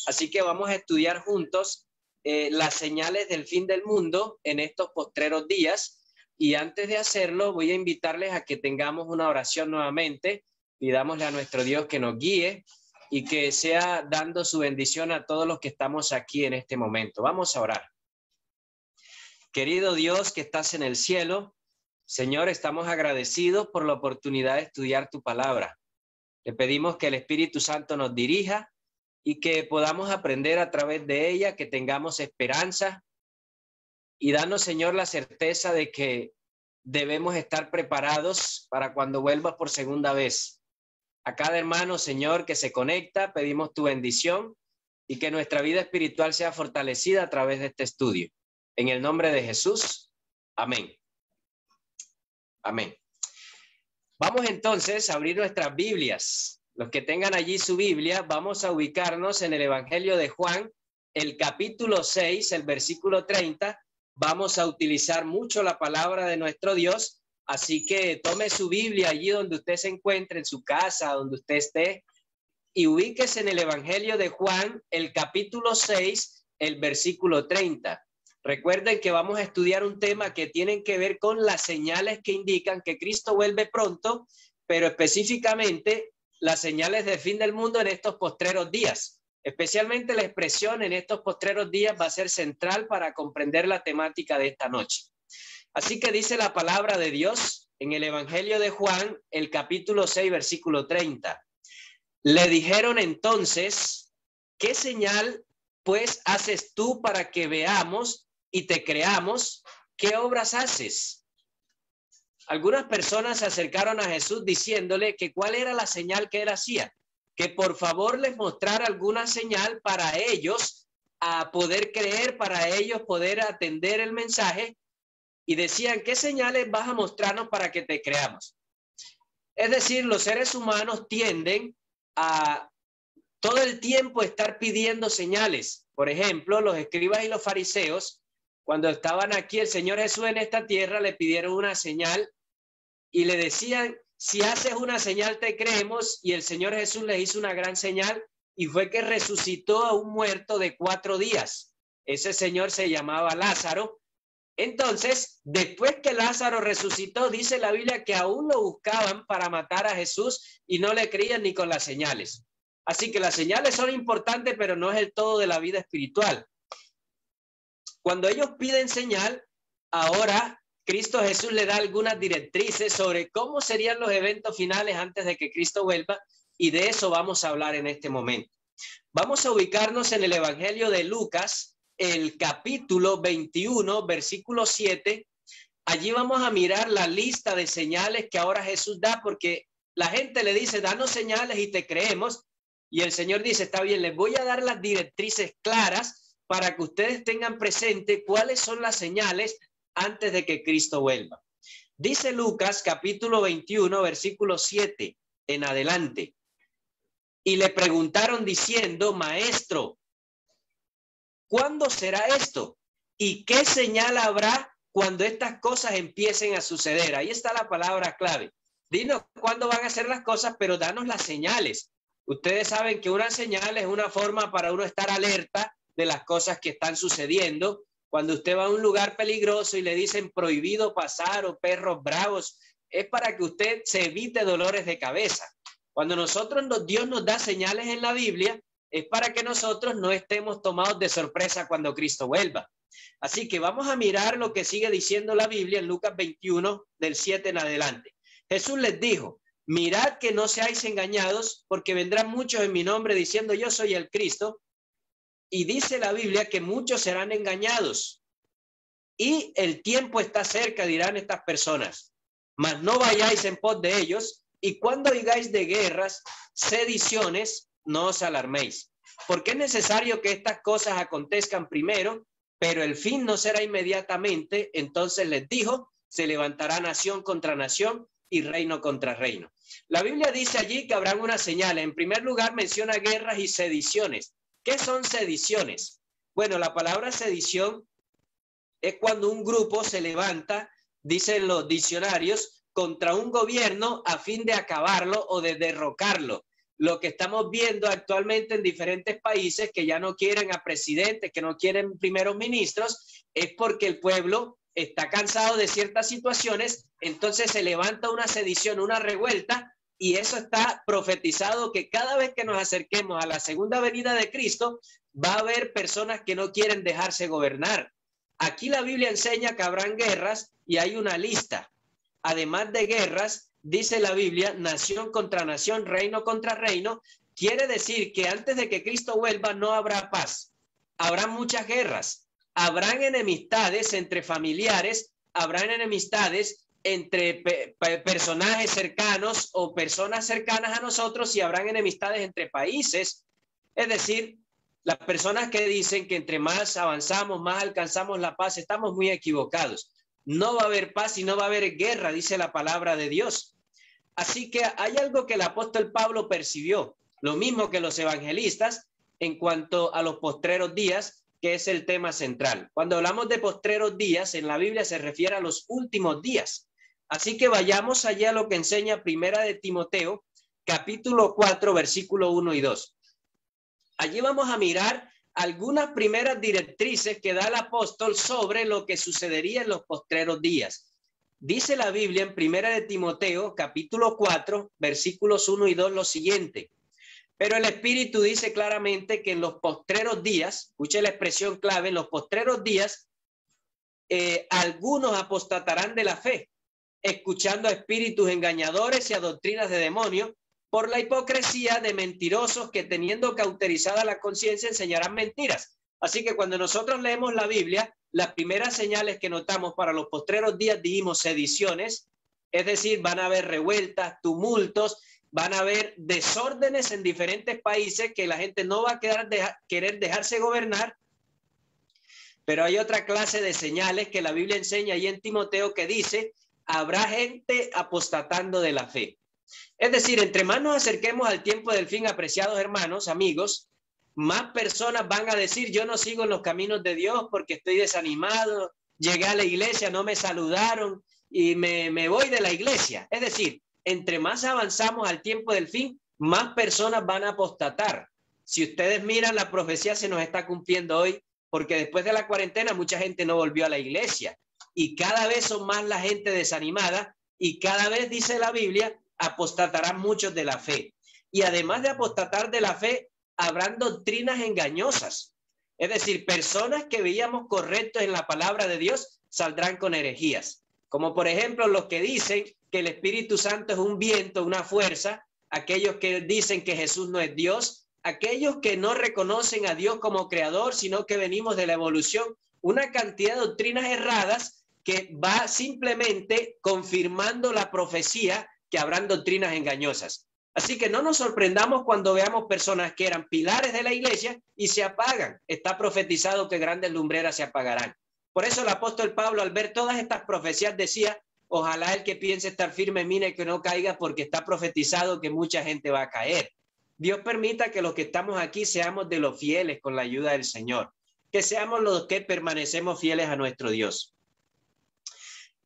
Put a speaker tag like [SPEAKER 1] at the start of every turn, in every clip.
[SPEAKER 1] Así que vamos a estudiar juntos las señales del fin del mundo en estos postreros días. Y antes de hacerlo, voy a invitarles a que tengamos una oración nuevamente. Pidámosle a nuestro Dios que nos guíe y que sea dando su bendición a todos los que estamos aquí en este momento. Vamos a orar. Querido Dios que estás en el cielo, Señor, estamos agradecidos por la oportunidad de estudiar tu palabra. Le pedimos que el Espíritu Santo nos dirija y que podamos aprender a través de ella, que tengamos esperanza y danos, Señor, la certeza de que debemos estar preparados para cuando vuelvas por segunda vez. A cada hermano, Señor, que se conecta, pedimos tu bendición y que nuestra vida espiritual sea fortalecida a través de este estudio. En el nombre de Jesús, amén. Amén. Vamos entonces a abrir nuestras Biblias. Los que tengan allí su Biblia, vamos a ubicarnos en el Evangelio de Juan, el capítulo 6, el versículo 30. Vamos a utilizar mucho la palabra de nuestro Dios, así que tome su Biblia allí donde usted se encuentre, en su casa, donde usted esté, y ubíquese en el Evangelio de Juan, el capítulo 6, el versículo 30. Recuerden que vamos a estudiar un tema que tiene que ver con las señales que indican que Cristo vuelve pronto, pero específicamente las señales del fin del mundo en estos postreros días. Especialmente la expresión en estos postreros días va a ser central para comprender la temática de esta noche. Así que dice la palabra de Dios en el Evangelio de Juan, el capítulo 6, versículo 30. Le dijeron entonces, ¿qué señal pues haces tú para que veamos y te creamos? ¿Qué obras haces? Algunas personas se acercaron a Jesús diciéndole que cuál era la señal que él hacía, que por favor les mostrara alguna señal para ellos a poder creer, para ellos poder atender el mensaje, y decían, ¿qué señales vas a mostrarnos para que te creamos? Es decir, los seres humanos tienden a todo el tiempo estar pidiendo señales. Por ejemplo, los escribas y los fariseos, cuando estaban aquí el Señor Jesús en esta tierra, le pidieron una señal y le decían, si haces una señal te creemos, y el Señor Jesús les hizo una gran señal y fue que resucitó a un muerto de 4 días. Ese señor se llamaba Lázaro. Entonces, después que Lázaro resucitó, dice la Biblia que aún lo buscaban para matar a Jesús y no le creían ni con las señales. Así que las señales son importantes, pero no es el todo de la vida espiritual. Cuando ellos piden señal, ahora Cristo Jesús le da algunas directrices sobre cómo serían los eventos finales antes de que Cristo vuelva, y de eso vamos a hablar en este momento. Vamos a ubicarnos en el Evangelio de Lucas, el capítulo 21, versículo 7. Allí vamos a mirar la lista de señales que ahora Jesús da, porque la gente le dice, danos señales y te creemos. Y el Señor dice, está bien, les voy a dar las directrices claras para que ustedes tengan presente cuáles son las señales antes de que Cristo vuelva. Dice Lucas capítulo 21, versículo 7 en adelante. Y le preguntaron diciendo, Maestro, ¿cuándo será esto? ¿Y qué señal habrá cuando estas cosas empiecen a suceder? Ahí está la palabra clave. Dinos cuándo van a ser las cosas, pero danos las señales. Ustedes saben que una señal es una forma para uno estar alerta de las cosas que están sucediendo. Cuando usted va a un lugar peligroso y le dicen prohibido pasar o perros bravos, es para que usted se evite dolores de cabeza. Cuando Dios nos da señales en la Biblia, es para que nosotros no estemos tomados de sorpresa cuando Cristo vuelva. Así que vamos a mirar lo que sigue diciendo la Biblia en Lucas 21, del 7 en adelante. Jesús les dijo, mirad que no seáis engañados, porque vendrán muchos en mi nombre diciendo yo soy el Cristo. Y dice la Biblia que muchos serán engañados. Y el tiempo está cerca, dirán estas personas. Mas no vayáis en pos de ellos, y cuando oigáis de guerras, sediciones, no os alarméis. Porque es necesario que estas cosas acontezcan primero, pero el fin no será inmediatamente. Entonces les dijo, se levantará nación contra nación y reino contra reino. La Biblia dice allí que habrán unas señales. En primer lugar menciona guerras y sediciones. ¿Qué son sediciones? Bueno, la palabra sedición es cuando un grupo se levanta, dicen los diccionarios, contra un gobierno a fin de acabarlo o de derrocarlo. lo que estamos viendo actualmente en diferentes países que ya no quieren a presidentes, que no quieren primeros ministros, es porque el pueblo está cansado de ciertas situaciones, entonces se levanta una sedición, una revuelta, y eso está profetizado que cada vez que nos acerquemos a la segunda venida de Cristo, va a haber personas que no quieren dejarse gobernar. Aquí la Biblia enseña que habrán guerras y hay una lista. Además de guerras, dice la Biblia, nación contra nación, reino contra reino. Quiere decir que antes de que Cristo vuelva no habrá paz. Habrá muchas guerras. Habrán enemistades entre familiares, habrán enemistades entre personajes cercanos o personas cercanas a nosotros y habrán enemistades entre países. Es decir, las personas que dicen que entre más avanzamos, más alcanzamos la paz, estamos muy equivocados. No va a haber paz y no va a haber guerra, dice la palabra de Dios. Así que hay algo que el apóstol Pablo percibió, lo mismo que los evangelistas, en cuanto a los postreros días, que es el tema central. Cuando hablamos de postreros días, en la Biblia se refiere a los últimos días. Así que vayamos allá a lo que enseña Primera de Timoteo, capítulo 4, versículo 1 y 2. Allí vamos a mirar algunas primeras directrices que da el apóstol sobre lo que sucedería en los postreros días. Dice la Biblia en Primera de Timoteo, capítulo 4, versículos 1 y 2, lo siguiente. Pero el Espíritu dice claramente que en los postreros días, escuche la expresión clave, en los postreros días, algunos apostatarán de la fe, escuchando a espíritus engañadores y a doctrinas de demonios, por la hipocresía de mentirosos que teniendo cauterizada la conciencia enseñarán mentiras. Así que cuando nosotros leemos la Biblia, las primeras señales que notamos para los postreros días, dijimos sediciones, es decir, van a haber revueltas, tumultos, van a haber desórdenes en diferentes países que la gente no va a querer dejarse gobernar. Pero hay otra clase de señales que la Biblia enseña ahí en Timoteo que dice, habrá gente apostatando de la fe. Es decir, entre más nos acerquemos al tiempo del fin, apreciados hermanos, amigos, más personas van a decir, yo no sigo en los caminos de Dios porque estoy desanimado, llegué a la iglesia, no me saludaron y me voy de la iglesia. Es decir, entre más avanzamos al tiempo del fin, más personas van a apostatar. Si ustedes miran, la profecía se nos está cumpliendo hoy, porque después de la cuarentena mucha gente no volvió a la iglesia y cada vez son más la gente desanimada y cada vez, dice la Biblia, apostatarán muchos de la fe. Y además de apostatar de la fe, habrán doctrinas engañosas. Es decir, personas que veíamos correctos en la palabra de Dios saldrán con herejías. Como por ejemplo los que dicen que el Espíritu Santo es un viento, una fuerza, aquellos que dicen que Jesús no es Dios, aquellos que no reconocen a Dios como creador, sino que venimos de la evolución, una cantidad de doctrinas erradas que va simplemente confirmando la profecía que habrán doctrinas engañosas. Así que no nos sorprendamos cuando veamos personas que eran pilares de la iglesia y se apagan. Está profetizado que grandes lumbreras se apagarán. Por eso el apóstol Pablo, al ver todas estas profecías, decía, ojalá el que piense estar firme mire que no caiga, porque está profetizado que mucha gente va a caer. Dios permita que los que estamos aquí seamos de los fieles con la ayuda del Señor, que seamos los que permanecemos fieles a nuestro Dios.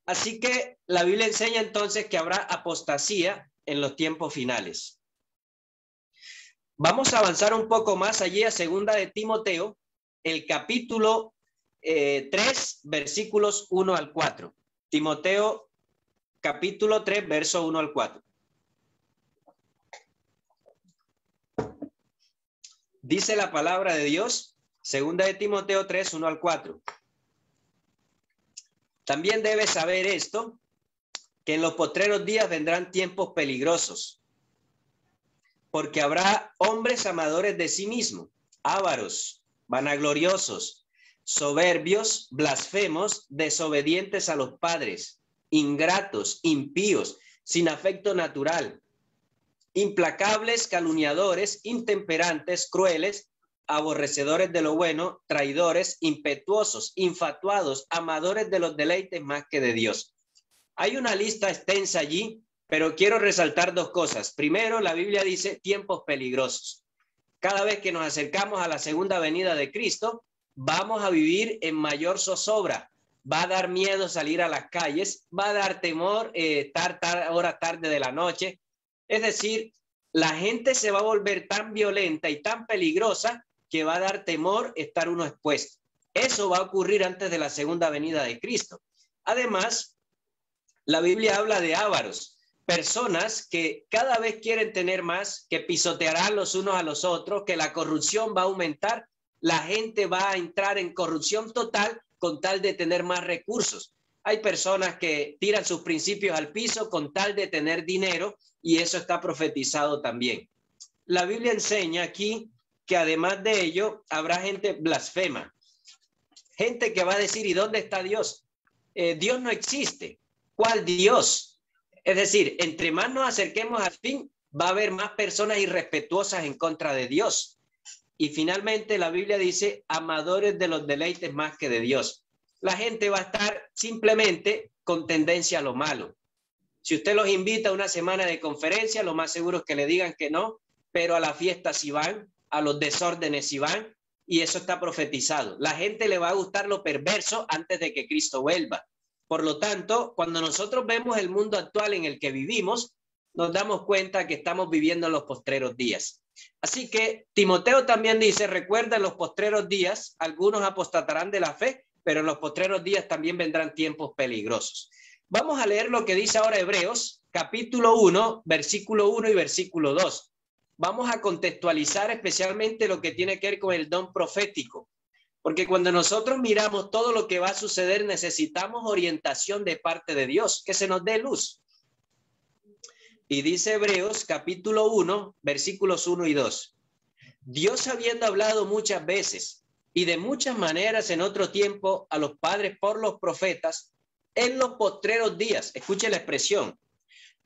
[SPEAKER 1] Así que la Biblia enseña entonces que habrá apostasía en los tiempos finales. Vamos a avanzar un poco más allí a segunda de Timoteo, el capítulo 3, versículos 1 al 4. Timoteo, capítulo 3, verso 1 al 4. Dice la palabra de Dios, segunda de Timoteo 3, 1 al 4. También debes saber esto, que en los postreros días vendrán tiempos peligrosos, porque habrá hombres amadores de sí mismos, ávaros, vanagloriosos, soberbios, blasfemos, desobedientes a los padres, ingratos, impíos, sin afecto natural, implacables, calumniadores, intemperantes, crueles, aborrecedores de lo bueno, traidores, impetuosos, infatuados, amadores de los deleites más que de Dios. Hay una lista extensa allí, pero quiero resaltar dos cosas. Primero, la Biblia dice tiempos peligrosos. Cada vez que nos acercamos a la segunda venida de Cristo, vamos a vivir en mayor zozobra. Va a dar miedo salir a las calles, va a dar temor estar horas tarde de la noche. Es decir, la gente se va a volver tan violenta y tan peligrosa que va a dar temor estar uno expuesto. Eso va a ocurrir antes de la segunda venida de Cristo. Además, la Biblia habla de ávaros, personas que cada vez quieren tener más, que pisotearán los unos a los otros, que la corrupción va a aumentar, la gente va a entrar en corrupción total con tal de tener más recursos. Hay personas que tiran sus principios al piso con tal de tener dinero y eso está profetizado también. La Biblia enseña aquí que además de ello habrá gente blasfema, gente que va a decir, ¿y dónde está Dios? Dios no existe. ¿Cuál Dios? Es decir, entre más nos acerquemos al fin, va a haber más personas irrespetuosas en contra de Dios. Y finalmente la Biblia dice, amadores de los deleites más que de Dios. La gente va a estar simplemente con tendencia a lo malo. Si usted los invita a una semana de conferencia, lo más seguro es que le digan que no, pero a la fiesta sí van, a los desórdenes sí van, y eso está profetizado. La gente le va a gustar lo perverso antes de que Cristo vuelva. Por lo tanto, cuando nosotros vemos el mundo actual en el que vivimos, nos damos cuenta que estamos viviendo en los postreros días. Así que Timoteo también dice, recuerda, en los postreros días, algunos apostatarán de la fe, pero en los postreros días también vendrán tiempos peligrosos. Vamos a leer lo que dice ahora Hebreos, capítulo 1, versículo 1 y versículo 2. Vamos a contextualizar especialmente lo que tiene que ver con el don profético. Porque cuando nosotros miramos todo lo que va a suceder, necesitamos orientación de parte de Dios, que se nos dé luz. Y dice Hebreos capítulo 1, versículos 1 y 2. Dios, habiendo hablado muchas veces y de muchas maneras en otro tiempo a los padres por los profetas, en los postreros días, escuche la expresión,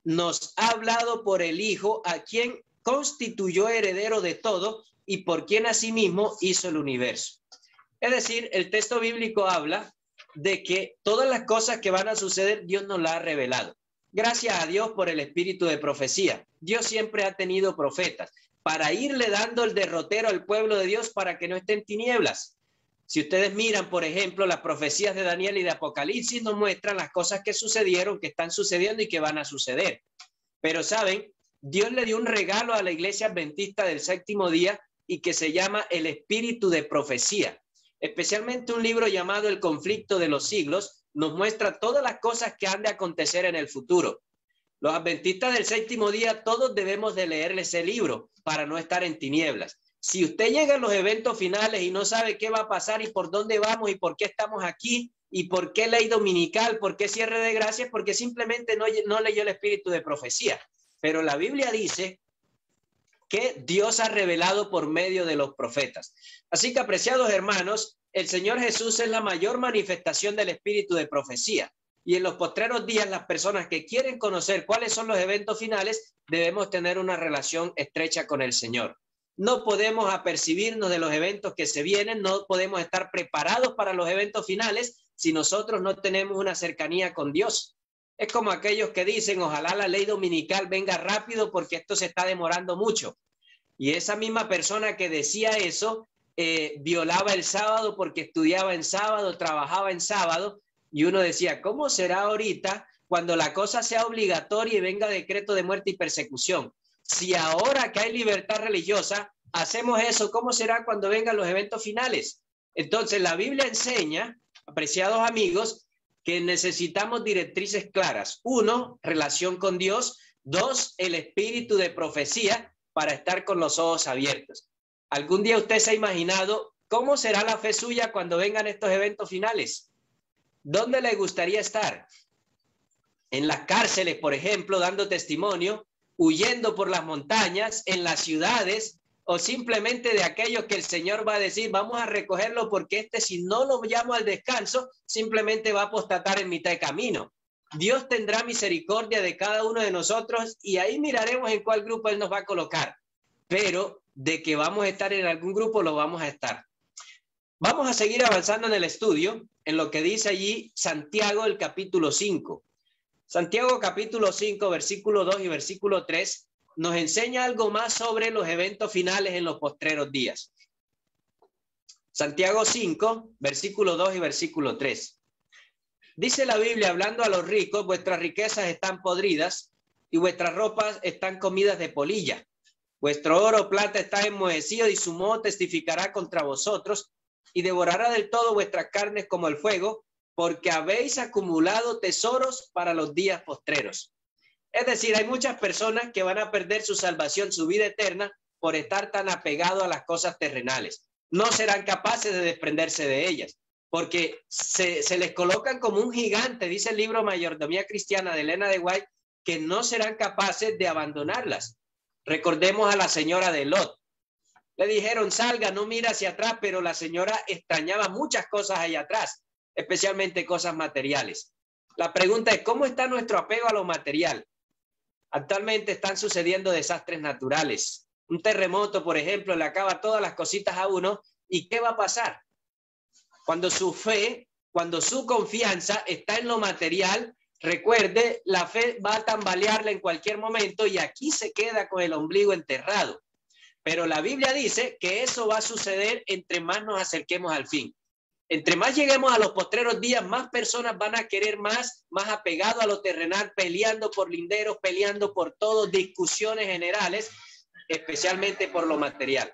[SPEAKER 1] nos ha hablado por el Hijo, a quien constituyó heredero de todo y por quien asimismo hizo el universo. Es decir, el texto bíblico habla de que todas las cosas que van a suceder, Dios nos las ha revelado. Gracias a Dios por el espíritu de profecía. Dios siempre ha tenido profetas para irle dando el derrotero al pueblo de Dios para que no esté en tinieblas. Si ustedes miran, por ejemplo, las profecías de Daniel y de Apocalipsis, nos muestran las cosas que sucedieron, que están sucediendo y que van a suceder. Pero, ¿saben? Dios le dio un regalo a la iglesia adventista del séptimo día y que se llama el espíritu de profecía. Especialmente un libro llamado El conflicto de los siglos nos muestra todas las cosas que han de acontecer en el futuro. Los adventistas del séptimo día todos debemos de leer ese libro para no estar en tinieblas. Si usted llega a los eventos finales y no sabe qué va a pasar y por dónde vamos y por qué estamos aquí y por qué ley dominical, por qué cierre de gracias, porque simplemente no leyó el espíritu de profecía. Pero la Biblia dice que Dios ha revelado por medio de los profetas. Así que, apreciados hermanos, el Señor Jesús es la mayor manifestación del espíritu de profecía. Y en los postreros días, las personas que quieren conocer cuáles son los eventos finales, debemos tener una relación estrecha con el Señor. No podemos apercibirnos de los eventos que se vienen, no podemos estar preparados para los eventos finales si nosotros no tenemos una cercanía con Dios. Es como aquellos que dicen, ojalá la ley dominical venga rápido porque esto se está demorando mucho. Y esa misma persona que decía eso, violaba el sábado porque estudiaba en sábado, trabajaba en sábado, y uno decía, ¿cómo será ahorita cuando la cosa sea obligatoria y venga decreto de muerte y persecución? Si ahora que hay libertad religiosa, hacemos eso, ¿cómo será cuando vengan los eventos finales? Entonces, la Biblia enseña, apreciados amigos, que necesitamos directrices claras. 1, relación con Dios. 2, el espíritu de profecía para estar con los ojos abiertos. ¿Algún día usted se ha imaginado cómo será la fe suya cuando vengan estos eventos finales? ¿Dónde le gustaría estar? En las cárceles, por ejemplo, dando testimonio, huyendo por las montañas, en las ciudades, o simplemente de aquellos que el Señor va a decir, vamos a recogerlo porque si no lo llamo al descanso, simplemente va a apostatar en mitad de camino. Dios tendrá misericordia de cada uno de nosotros y ahí miraremos en cuál grupo Él nos va a colocar. Pero de que vamos a estar en algún grupo, lo vamos a estar. Vamos a seguir avanzando en el estudio, en lo que dice allí Santiago, el capítulo 5. Santiago capítulo 5, versículo 2 y versículo 3, nos enseña algo más sobre los eventos finales en los postreros días. Santiago 5, versículo 2 y versículo 3. Dice la Biblia, hablando a los ricos, vuestras riquezas están podridas y vuestras ropas están comidas de polilla. Vuestro oro o plata está enmohecido y su moho testificará contra vosotros y devorará del todo vuestras carnes como el fuego, porque habéis acumulado tesoros para los días postreros. Es decir, hay muchas personas que van a perder su salvación, su vida eterna, por estar tan apegados a las cosas terrenales. No serán capaces de desprenderse de ellas, porque se les colocan como un gigante, dice el libro Mayordomía Cristiana de Elena de White, que no serán capaces de abandonarlas. Recordemos a la señora de Lot. Le dijeron, salga, no mira hacia atrás, pero la señora extrañaba muchas cosas allá atrás, especialmente cosas materiales. La pregunta es, ¿cómo está nuestro apego a lo material? Actualmente están sucediendo desastres naturales. Un terremoto, por ejemplo, le acaba todas las cositas a uno. ¿Y qué va a pasar? Cuando su fe, cuando su confianza está en lo material, recuerde, la fe va a tambalearla en cualquier momento y aquí se queda con el ombligo enterrado. Pero la Biblia dice que eso va a suceder entre más nos acerquemos al fin. Entre más lleguemos a los postreros días, más personas van a querer más apegado a lo terrenal, peleando por linderos, peleando por todo, discusiones generales, especialmente por lo material.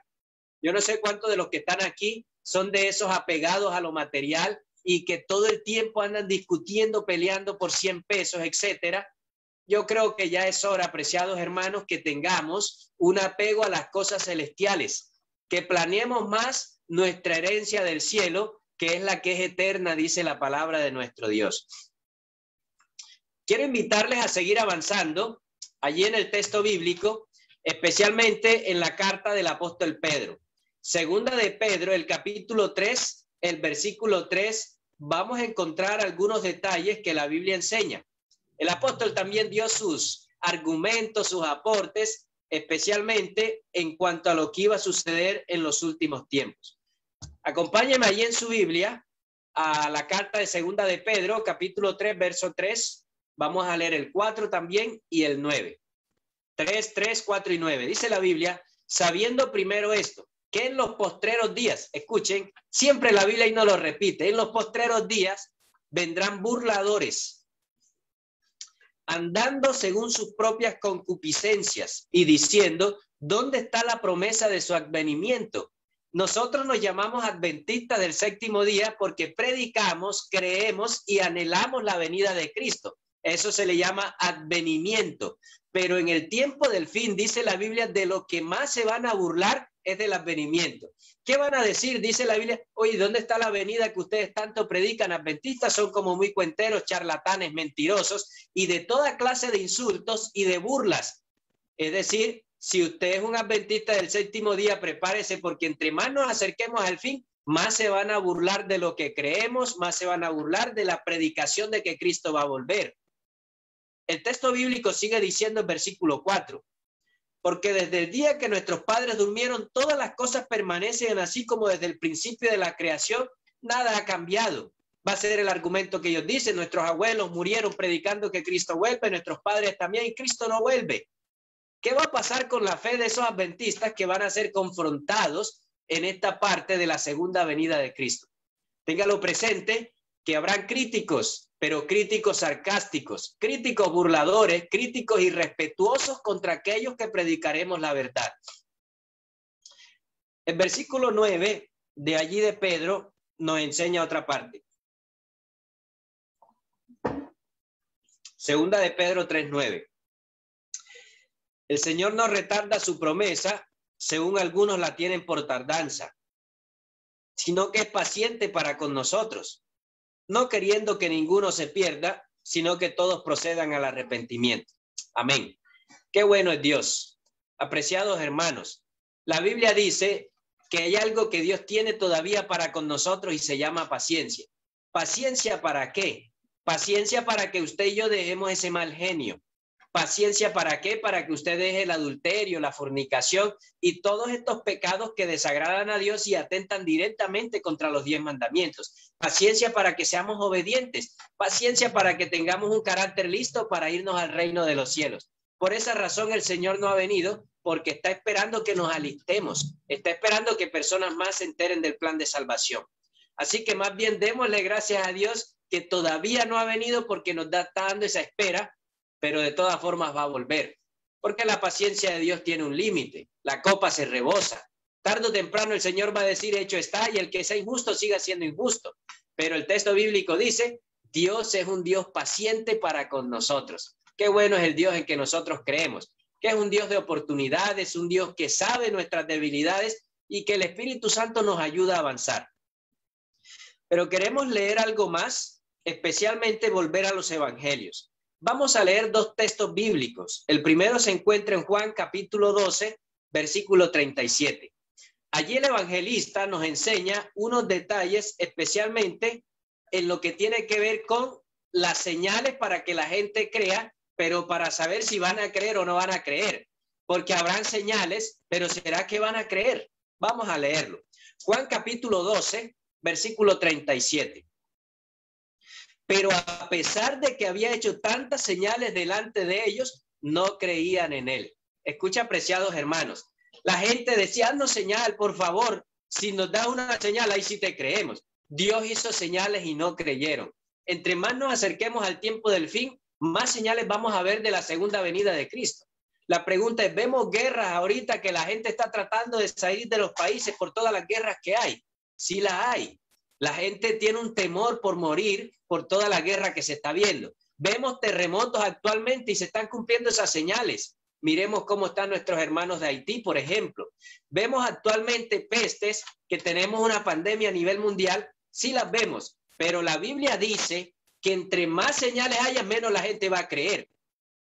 [SPEAKER 1] Yo no sé cuántos de los que están aquí son de esos apegados a lo material y que todo el tiempo andan discutiendo, peleando por 100 pesos, etcétera. Yo creo que ya es hora, apreciados hermanos, que tengamos un apego a las cosas celestiales, que planeemos más nuestra herencia del cielo, que es la que es eterna, dice la palabra de nuestro Dios. Quiero invitarles a seguir avanzando allí en el texto bíblico, especialmente en la carta del apóstol Pedro. Segunda de Pedro, el capítulo 3, el versículo 3, vamos a encontrar algunos detalles que la Biblia enseña. El apóstol también dio sus argumentos, sus aportes, especialmente en cuanto a lo que iba a suceder en los últimos tiempos. Acompáñenme allí en su Biblia a la carta de Segunda de Pedro, capítulo 3, verso 3. Vamos a leer el 4 también y el 9. 3, 4 y 9. Dice la Biblia, sabiendo primero esto, que en los postreros días, escuchen, siempre la Biblia y no lo repite, en los postreros días vendrán burladores, andando según sus propias concupiscencias y diciendo, ¿dónde está la promesa de su advenimiento? Nosotros nos llamamos adventistas del séptimo día porque predicamos, creemos y anhelamos la venida de Cristo. Eso se le llama advenimiento. Pero en el tiempo del fin, dice la Biblia, de lo que más se van a burlar es del advenimiento. ¿Qué van a decir? Dice la Biblia, oye, ¿dónde está la venida que ustedes tanto predican? Adventistas son como muy cuenteros, charlatanes, mentirosos y de toda clase de insultos y de burlas. Es decir, si usted es un adventista del séptimo día, prepárese porque entre más nos acerquemos al fin, más se van a burlar de lo que creemos, más se van a burlar de la predicación de que Cristo va a volver. El texto bíblico sigue diciendo en versículo 4, porque desde el día que nuestros padres durmieron, todas las cosas permanecen así como desde el principio de la creación, nada ha cambiado. Va a ser el argumento que ellos dicen, nuestros abuelos murieron predicando que Cristo vuelve, nuestros padres también, y Cristo no vuelve. ¿Qué va a pasar con la fe de esos adventistas que van a ser confrontados en esta parte de la segunda venida de Cristo? Téngalo presente que habrán críticos, pero críticos sarcásticos, críticos burladores, críticos irrespetuosos contra aquellos que predicaremos la verdad. El versículo 9 de allí de Pedro nos enseña otra parte. Segunda de Pedro 3:9. El Señor no retarda su promesa, según algunos la tienen por tardanza, sino que es paciente para con nosotros, no queriendo que ninguno se pierda, sino que todos procedan al arrepentimiento. Amén. Qué bueno es Dios. Apreciados hermanos, la Biblia dice que hay algo que Dios tiene todavía para con nosotros y se llama paciencia. ¿Paciencia para qué? Paciencia para que usted y yo dejemos ese mal genio. ¿Paciencia para qué? Para que usted deje el adulterio, la fornicación y todos estos pecados que desagradan a Dios y atentan directamente contra los 10 mandamientos. Paciencia para que seamos obedientes. Paciencia para que tengamos un carácter listo para irnos al reino de los cielos. Por esa razón el Señor no ha venido, porque está esperando que nos alistemos. Está esperando que personas más se enteren del plan de salvación. Así que más bien démosle gracias a Dios que todavía no ha venido porque nos está dando esa espera, pero de todas formas va a volver. porque la paciencia de Dios tiene un límite. La copa se rebosa. Tarde o temprano el Señor va a decir, hecho está, y el que sea injusto siga siendo injusto. Pero el texto bíblico dice, Dios es un Dios paciente para con nosotros. Qué bueno es el Dios en que nosotros creemos, que es un Dios de oportunidades, un Dios que sabe nuestras debilidades y que el Espíritu Santo nos ayuda a avanzar. Pero queremos leer algo más, especialmente volver a los evangelios. Vamos a leer dos textos bíblicos. El primero se encuentra en Juan capítulo 12, versículo 37. Allí el evangelista nos enseña unos detalles, especialmente en lo que tiene que ver con las señales para que la gente crea, pero para saber si van a creer o no van a creer. Porque habrán señales, pero ¿será que van a creer? Vamos a leerlo. Juan capítulo 12, versículo 37. Pero a pesar de que había hecho tantas señales delante de ellos, no creían en él. Escucha, apreciados hermanos. La gente decía, haznos señal, por favor. Si nos da una señal, ahí sí te creemos. Dios hizo señales y no creyeron. Entre más nos acerquemos al tiempo del fin, más señales vamos a ver de la segunda venida de Cristo. La pregunta es, ¿vemos guerras ahorita que la gente está tratando de salir de los países por todas las guerras que hay? Sí las hay. La gente tiene un temor por morir por toda la guerra que se está viendo. Vemos terremotos actualmente y se están cumpliendo esas señales. Miremos cómo están nuestros hermanos de Haití, por ejemplo. Vemos actualmente pestes, que tenemos una pandemia a nivel mundial, sí las vemos, pero la Biblia dice que entre más señales haya, menos la gente va a creer.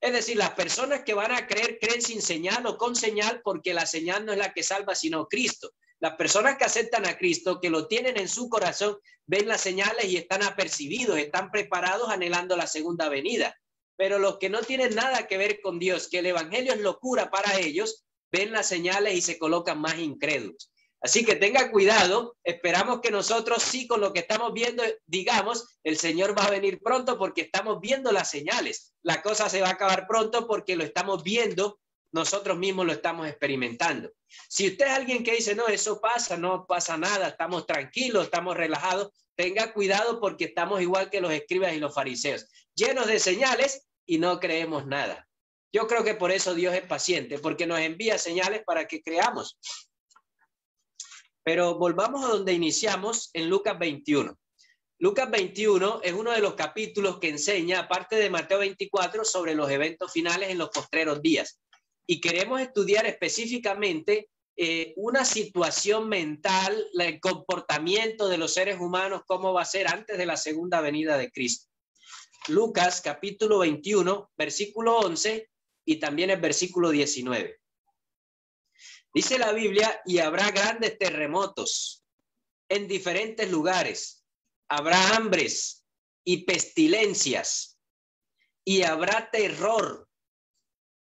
[SPEAKER 1] Es decir, las personas que van a creer, creen sin señal o con señal, porque la señal no es la que salva, sino Cristo. Las personas que aceptan a Cristo, que lo tienen en su corazón, ven las señales y están apercibidos, están preparados anhelando la segunda venida. Pero los que no tienen nada que ver con Dios, que el evangelio es locura para ellos, ven las señales y se colocan más incrédulos. Así que tenga cuidado, esperamos que nosotros sí con lo que estamos viendo, digamos, el Señor va a venir pronto porque estamos viendo las señales. La cosa se va a acabar pronto porque lo estamos viendo, nosotros mismos lo estamos experimentando. Si usted es alguien que dice, no, eso pasa, no pasa nada, estamos tranquilos, estamos relajados, tenga cuidado porque estamos igual que los escribas y los fariseos, llenos de señales y no creemos nada. Yo creo que por eso Dios es paciente, porque nos envía señales para que creamos. Pero volvamos a donde iniciamos en Lucas 21. Lucas 21 es uno de los capítulos que enseña, aparte de Mateo 24, sobre los eventos finales en los postreros días. Y queremos estudiar específicamente una situación mental, el comportamiento de los seres humanos, cómo va a ser antes de la segunda venida de Cristo. Lucas capítulo 21, versículo 11 y también el versículo 19. Dice la Biblia, y habrá grandes terremotos en diferentes lugares, habrá hambres y pestilencias, y habrá terror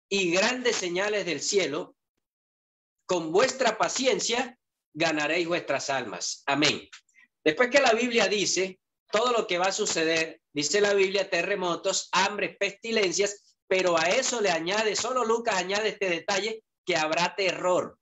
[SPEAKER 1] y grandes señales del cielo. Con vuestra paciencia ganaréis vuestras almas. Amén. Después que la Biblia dice todo lo que va a suceder, dice la Biblia, terremotos, hambres, pestilencias, pero a eso le añade, solo Lucas añade este detalle, que habrá terror.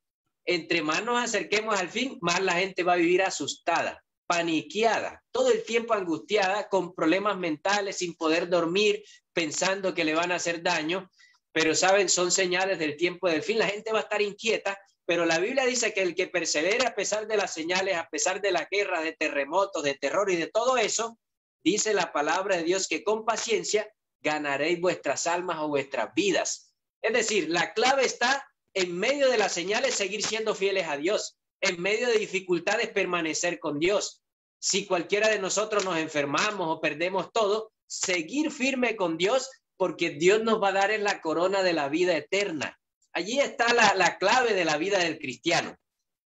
[SPEAKER 1] Entre más nos acerquemos al fin, más la gente va a vivir asustada, paniqueada, todo el tiempo angustiada, con problemas mentales, sin poder dormir, pensando que le van a hacer daño. Pero saben, son señales del tiempo del fin. La gente va a estar inquieta, pero la Biblia dice que el que persevere a pesar de las señales, a pesar de la guerra, de terremotos, de terror y de todo eso, dice la palabra de Dios que con paciencia ganaréis vuestras almas o vuestras vidas. Es decir, la clave está en medio de las señales, seguir siendo fieles a Dios. En medio de dificultades, permanecer con Dios. Si cualquiera de nosotros nos enfermamos o perdemos todo, seguir firme con Dios, porque Dios nos va a dar en la corona de la vida eterna. Allí está la clave de la vida del cristiano.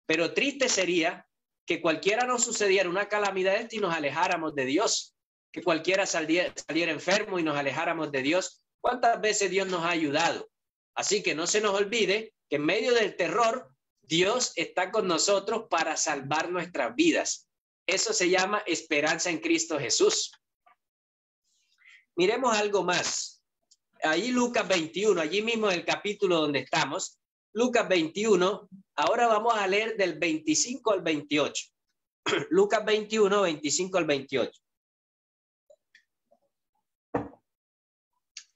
[SPEAKER 1] Pero triste sería que cualquiera nos sucediera una calamidad esta y nos alejáramos de Dios. Que cualquiera saliera enfermo y nos alejáramos de Dios. ¿Cuántas veces Dios nos ha ayudado? Así que no se nos olvide que en medio del terror, Dios está con nosotros para salvar nuestras vidas. Eso se llama esperanza en Cristo Jesús. Miremos algo más. Ahí Lucas 21, allí mismo en el capítulo donde estamos, Lucas 21, ahora vamos a leer del 25 al 28. Lucas 21, 25 al 28.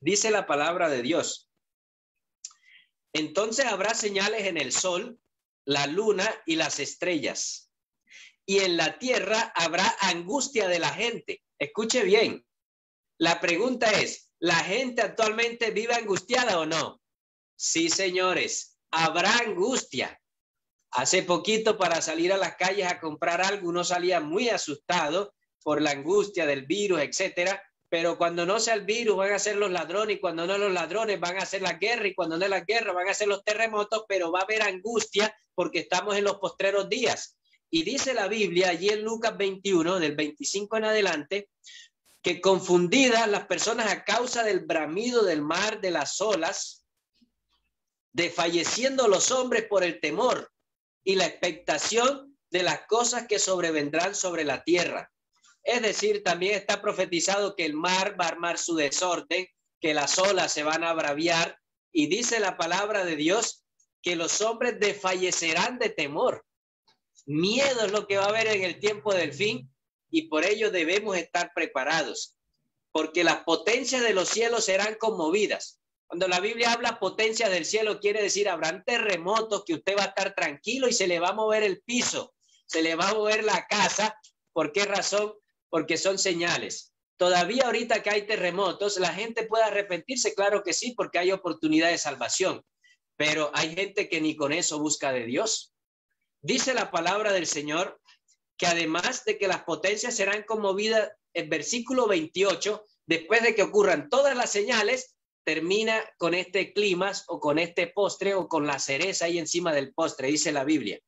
[SPEAKER 1] Dice la palabra de Dios. Entonces habrá señales en el sol, la luna y las estrellas. Y en la tierra habrá angustia de la gente. Escuche bien. La pregunta es, ¿la gente actualmente vive angustiada o no? Sí, señores, habrá angustia. Hace poquito, para salir a las calles a comprar algo, uno salía muy asustado por la angustia del virus, etcétera. Pero cuando no sea el virus, van a ser los ladrones, y cuando no los ladrones, van a ser la guerra, y cuando no es la guerra, van a ser los terremotos, pero va a haber angustia porque estamos en los postreros días. Y dice la Biblia, allí en Lucas 21, del 25 en adelante, que confundidas las personas a causa del bramido del mar, de las olas, desfalleciendo los hombres por el temor y la expectación de las cosas que sobrevendrán sobre la tierra. Es decir, también está profetizado que el mar va a armar su desorden, que las olas se van a braviar, y dice la palabra de Dios que los hombres desfallecerán de temor. Miedo es lo que va a haber en el tiempo del fin, y por ello debemos estar preparados, porque las potencias de los cielos serán conmovidas. Cuando la Biblia habla potencias del cielo, quiere decir habrán terremotos que usted va a estar tranquilo y se le va a mover el piso, se le va a mover la casa. ¿Por qué razón? Porque son señales. Todavía ahorita que hay terremotos, la gente puede arrepentirse, claro que sí, porque hay oportunidad de salvación, pero hay gente que ni con eso busca de Dios. Dice la palabra del Señor que además de que las potencias serán conmovidas, el versículo 28, después de que ocurran todas las señales, termina con este clímax o con este postre o con la cereza ahí encima del postre, dice la Biblia.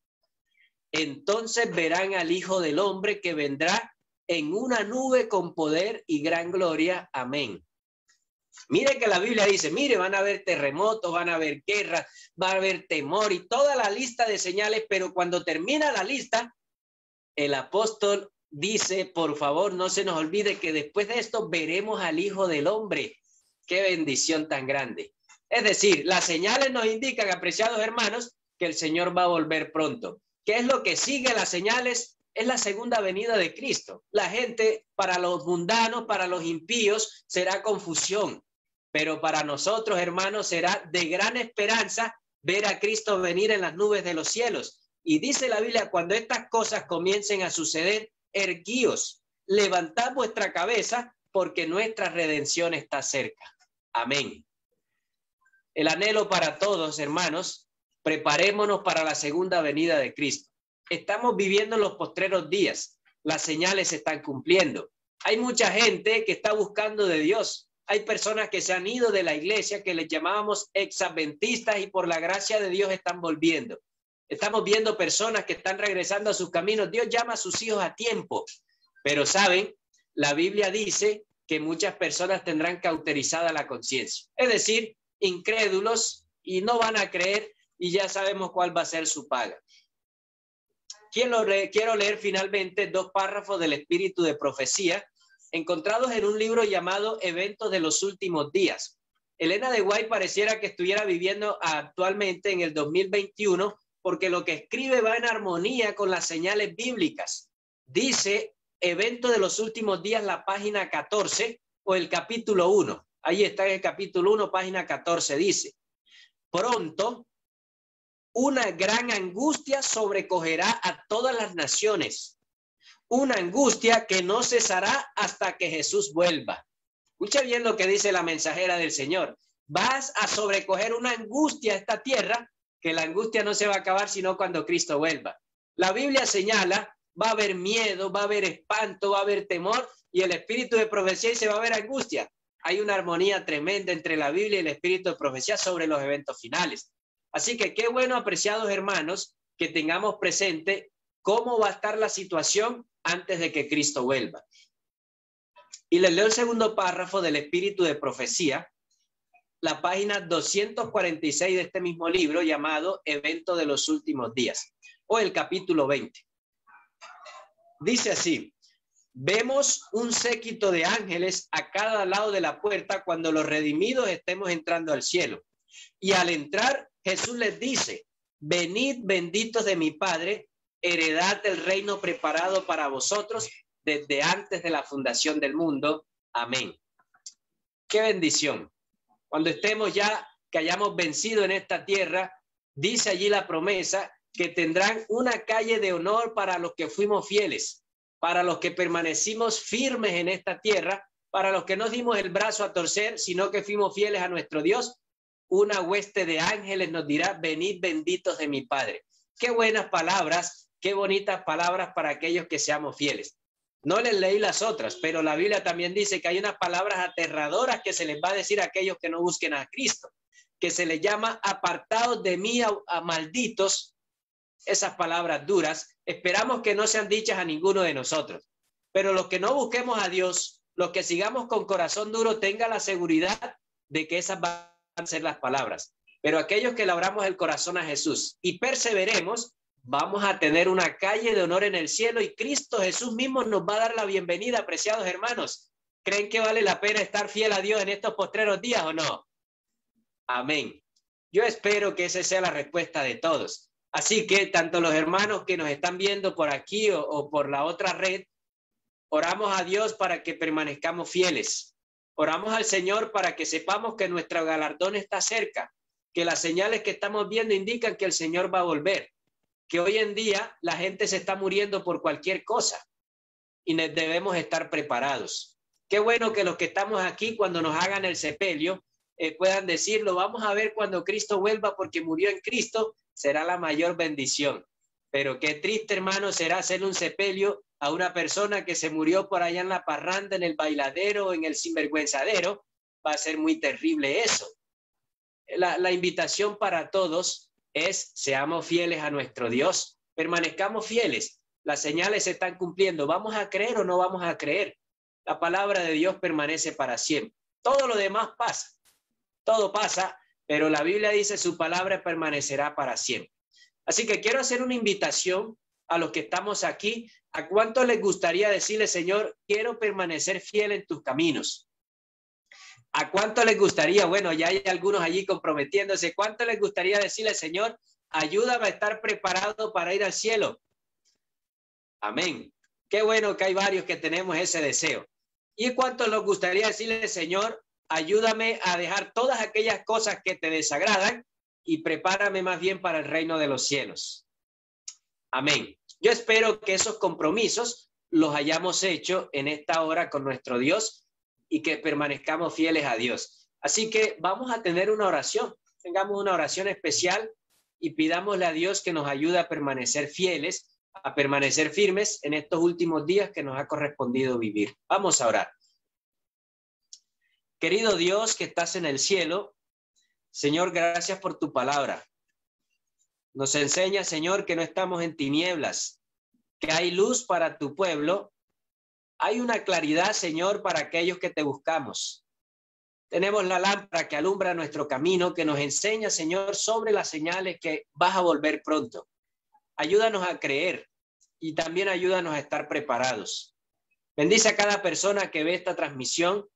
[SPEAKER 1] Entonces verán al Hijo del Hombre que vendrá en una nube con poder y gran gloria. Amén. Mire que la Biblia dice, mire, van a haber terremotos, van a haber guerras, va a haber temor y toda la lista de señales, pero cuando termina la lista, el apóstol dice, por favor, no se nos olvide que después de esto veremos al Hijo del Hombre. ¡Qué bendición tan grande! Es decir, las señales nos indican, apreciados hermanos, que el Señor va a volver pronto. ¿Qué es lo que sigue las señales? Es la segunda venida de Cristo. La gente, para los mundanos, para los impíos, será confusión. Pero para nosotros, hermanos, será de gran esperanza ver a Cristo venir en las nubes de los cielos. Y dice la Biblia, cuando estas cosas comiencen a suceder, erguíos, levantad vuestra cabeza, porque nuestra redención está cerca. Amén. El anhelo para todos, hermanos, preparémonos para la segunda venida de Cristo. Estamos viviendo los postreros días. Las señales se están cumpliendo. Hay mucha gente que está buscando de Dios. Hay personas que se han ido de la iglesia, que les llamábamos exadventistas, y por la gracia de Dios están volviendo. Estamos viendo personas que están regresando a sus caminos. Dios llama a sus hijos a tiempo. Pero, ¿saben? La Biblia dice que muchas personas tendrán cauterizada la conciencia. Es decir, incrédulos, y no van a creer, y ya sabemos cuál va a ser su paga. Quiero leer finalmente 2 párrafos del espíritu de profecía encontrados en un libro llamado Eventos de los Últimos Días. Elena de White pareciera que estuviera viviendo actualmente en el 2021 porque lo que escribe va en armonía con las señales bíblicas. Dice Eventos de los Últimos Días, la página 14 o el capítulo 1. Ahí está en el capítulo 1, página 14, dice: pronto una gran angustia sobrecogerá a todas las naciones, una angustia que no cesará hasta que Jesús vuelva. Escucha bien lo que dice la mensajera del Señor. Vas a sobrecoger una angustia a esta tierra, que la angustia no se va a acabar sino cuando Cristo vuelva. La Biblia señala, va a haber miedo, va a haber espanto, va a haber temor, y el espíritu de profecía y se va a haber angustia. Hay una armonía tremenda entre la Biblia y el espíritu de profecía sobre los eventos finales. Así que qué bueno, apreciados hermanos, que tengamos presente cómo va a estar la situación antes de que Cristo vuelva. Y les leo el segundo párrafo del espíritu de profecía, la página 246 de este mismo libro llamado Evento de los Últimos Días, o el capítulo 20. Dice así: vemos un séquito de ángeles a cada lado de la puerta cuando los redimidos estemos entrando al cielo. Y al entrar, Jesús les dice: venid benditos de mi Padre, heredad del reino preparado para vosotros desde antes de la fundación del mundo. Amén. Qué bendición. Cuando estemos ya que hayamos vencido en esta tierra, dice allí la promesa que tendrán una calle de honor para los que fuimos fieles, para los que permanecimos firmes en esta tierra, para los que no dimos el brazo a torcer, sino que fuimos fieles a nuestro Dios. Una hueste de ángeles nos dirá: venid benditos de mi Padre. Qué buenas palabras, qué bonitas palabras para aquellos que seamos fieles. No les leí las otras, pero la Biblia también dice que hay unas palabras aterradoras que se les va a decir a aquellos que no busquen a Cristo, que se les llama apartados de mí, a malditos. Esas palabras duras, esperamos que no sean dichas a ninguno de nosotros. Pero los que no busquemos a Dios, los que sigamos con corazón duro, tengan la seguridad de que esas van a ser las palabras. Pero aquellos que le abramos el corazón a Jesús y perseveremos, vamos a tener una calle de honor en el cielo y Cristo Jesús mismo nos va a dar la bienvenida, apreciados hermanos. ¿Creen que vale la pena estar fiel a Dios en estos postreros días o no? Amén. Yo espero que esa sea la respuesta de todos. Así que tanto los hermanos que nos están viendo por aquí o por la otra red, oramos a Dios para que permanezcamos fieles. Oramos al Señor para que sepamos que nuestro galardón está cerca, que las señales que estamos viendo indican que el Señor va a volver, que hoy en día la gente se está muriendo por cualquier cosa y debemos estar preparados. Qué bueno que los que estamos aquí, cuando nos hagan el sepelio, puedan decirlo: vamos a ver cuando Cristo vuelva, porque murió en Cristo, será la mayor bendición. Pero qué triste, hermano, será hacerle un sepelio a una persona que se murió por allá en la parranda, en el bailadero, en el sinvergüenzadero. Va a ser muy terrible eso. La invitación para todos es: seamos fieles a nuestro Dios, permanezcamos fieles. Las señales se están cumpliendo. ¿Vamos a creer o no vamos a creer? La palabra de Dios permanece para siempre. Todo lo demás pasa. Todo pasa, pero la Biblia dice: su palabra permanecerá para siempre. Así que quiero hacer una invitación a los que estamos aquí. ¿A cuánto les gustaría decirle: Señor, quiero permanecer fiel en tus caminos? ¿A cuánto les gustaría? Bueno, ya hay algunos allí comprometiéndose. ¿Cuánto les gustaría decirle: Señor, ayúdame a estar preparado para ir al cielo? Amén. Qué bueno que hay varios que tenemos ese deseo. ¿Y cuánto les gustaría decirle: Señor, ayúdame a dejar todas aquellas cosas que te desagradan y prepárame más bien para el reino de los cielos? Amén. Yo espero que esos compromisos los hayamos hecho en esta hora con nuestro Dios y que permanezcamos fieles a Dios. Así que vamos a tener una oración. Tengamos una oración especial y pidámosle a Dios que nos ayude a permanecer fieles, a permanecer firmes en estos últimos días que nos ha correspondido vivir. Vamos a orar. Querido Dios que estás en el cielo, Señor, gracias por tu palabra. Nos enseña, Señor, que no estamos en tinieblas, que hay luz para tu pueblo. Hay una claridad, Señor, para aquellos que te buscamos. Tenemos la lámpara que alumbra nuestro camino, que nos enseña, Señor, sobre las señales que vas a volver pronto. Ayúdanos a creer y también ayúdanos a estar preparados. Bendice a cada persona que ve esta transmisión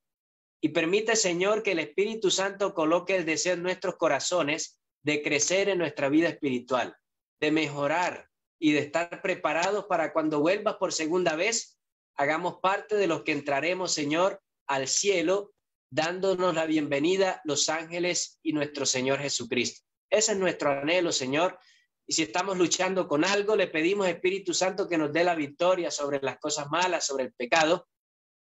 [SPEAKER 1] y permite, Señor, que el Espíritu Santo coloque el deseo en nuestros corazones de crecer en nuestra vida espiritual, de mejorar y de estar preparados para cuando vuelvas por segunda vez, hagamos parte de los que entraremos, Señor, al cielo, dándonos la bienvenida los ángeles y nuestro Señor Jesucristo. Ese es nuestro anhelo, Señor. Y si estamos luchando con algo, le pedimos, Espíritu Santo, que nos dé la victoria sobre las cosas malas, sobre el pecado.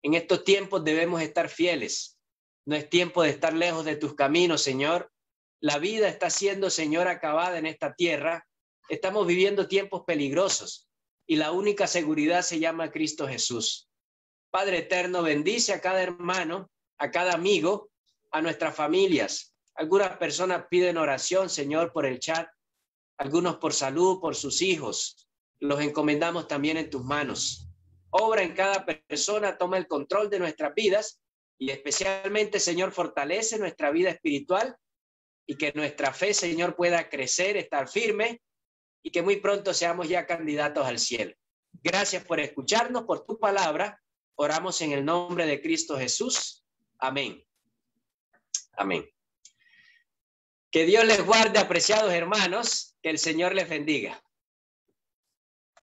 [SPEAKER 1] En estos tiempos debemos estar fieles. No es tiempo de estar lejos de tus caminos, Señor. La vida está siendo, Señor, acabada en esta tierra. Estamos viviendo tiempos peligrosos y la única seguridad se llama Cristo Jesús. Padre eterno, bendice a cada hermano, a cada amigo, a nuestras familias. Algunas personas piden oración, Señor, por el chat. Algunos por salud, por sus hijos. Los encomendamos también en tus manos. Obra en cada persona, toma el control de nuestras vidas y especialmente, Señor, fortalece nuestra vida espiritual y que nuestra fe, Señor, pueda crecer, estar firme y que muy pronto seamos ya candidatos al cielo. Gracias por escucharnos, por tu palabra. Oramos en el nombre de Cristo Jesús. Amén. Amén. Que Dios les guarde, apreciados hermanos. Que el Señor les bendiga.